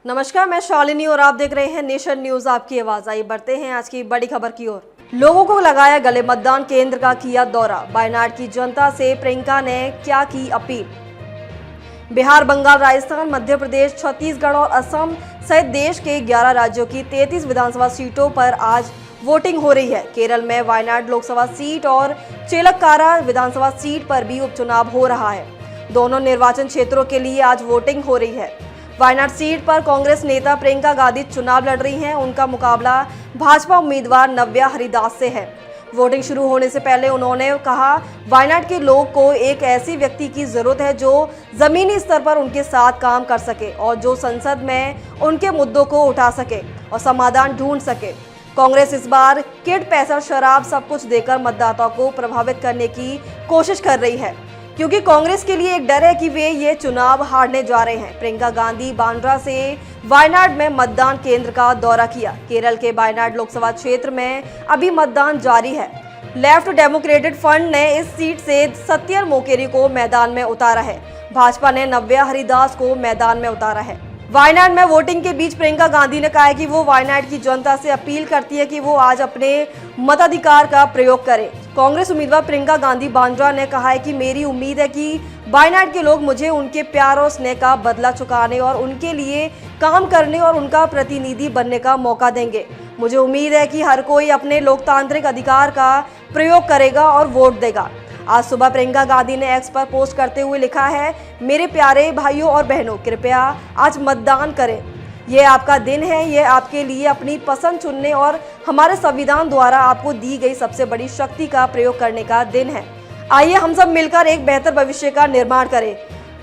नमस्कार, मैं शालिनी और आप देख रहे हैं नेशन न्यूज आपकी आवाज। आइए बढ़ते हैं आज की बड़ी खबर की ओर। लोगों को लगाया गले, मतदान केंद्र का किया दौरा। वायनाड की जनता से प्रियंका ने क्या की अपील। बिहार, बंगाल, राजस्थान, मध्य प्रदेश, छत्तीसगढ़ और असम सहित देश के 11 राज्यों की 33 विधानसभा सीटों पर आज वोटिंग हो रही है। केरल में वायनाड लोकसभा सीट और चेलक्कारा विधानसभा सीट पर भी उपचुनाव हो रहा है। दोनों निर्वाचन क्षेत्रों के लिए आज वोटिंग हो रही है। वायनाड सीट पर कांग्रेस नेता प्रियंका गांधी चुनाव लड़ रही हैं। उनका मुकाबला भाजपा उम्मीदवार नव्या हरिदास से है। वोटिंग शुरू होने से पहले उन्होंने कहा, वायनाड के लोग को एक ऐसी व्यक्ति की जरूरत है जो जमीनी स्तर पर उनके साथ काम कर सके और जो संसद में उनके मुद्दों को उठा सके और समाधान ढूंढ सके। कांग्रेस इस बार किट, पैसा, शराब सब कुछ देकर मतदाताओं को प्रभावित करने की कोशिश कर रही है, क्योंकि कांग्रेस के लिए एक डर है कि वे ये चुनाव हारने जा रहे हैं। प्रियंका गांधी बांद्रा से वायनाड में मतदान केंद्र का दौरा किया। केरल के वायनाड लोकसभा क्षेत्र में अभी मतदान जारी है। लेफ्ट डेमोक्रेटिक फ्रंट ने इस सीट से सत्यर मोकेरी को मैदान में उतारा है। भाजपा ने नव्या हरिदास को मैदान में उतारा है। वायनाड में वोटिंग के बीच प्रियंका गांधी ने कहा है कि वो वायनाड की जनता से अपील करती है कि वो आज अपने मताधिकार का प्रयोग करें। कांग्रेस उम्मीदवार प्रियंका गांधी बांद्रा ने कहा है कि मेरी उम्मीद है कि वायनाड के लोग मुझे उनके प्यार और स्नेह का बदला चुकाने और उनके लिए काम करने और उनका प्रतिनिधि बनने का मौका देंगे। मुझे उम्मीद है कि हर कोई अपने लोकतांत्रिक अधिकार का प्रयोग करेगा और वोट देगा। आज सुबह प्रियंका गांधी ने एक्स पर पोस्ट करते हुए लिखा है, मेरे प्यारे भाइयों और बहनों, कृपया आज मतदान करें। यह आपका दिन है। यह आपके लिए अपनी पसंद चुनने और हमारे संविधान द्वारा आपको दी गई सबसे बड़ी शक्ति का प्रयोग करने का दिन है। आइए हम सब मिलकर एक बेहतर भविष्य का निर्माण करें।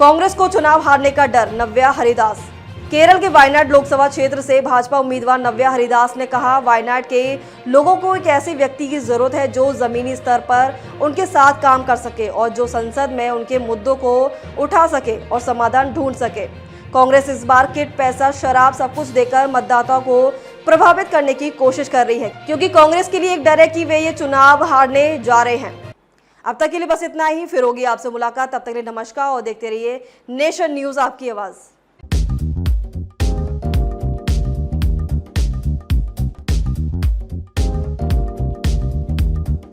कांग्रेस को चुनाव हारने का डर, नव्या हरिदास। केरल के वायनाड लोकसभा क्षेत्र से भाजपा उम्मीदवार नव्या हरिदास ने कहा, वायनाड के लोगों को एक ऐसे व्यक्ति की जरूरत है जो जमीनी स्तर पर उनके साथ काम कर सके और जो संसद में उनके मुद्दों को उठा सके और समाधान ढूंढ सके। कांग्रेस इस बार किट, पैसा, शराब सब कुछ देकर मतदाताओं को प्रभावित करने की कोशिश कर रही है, क्योंकि कांग्रेस के लिए एक डर है कि वे ये चुनाव हारने जा रहे हैं। अब तक के लिए बस इतना ही। फिर होगी आपसे मुलाकात। तब तक के लिए नमस्कार और देखते रहिए नेशन न्यूज आपकी आवाज।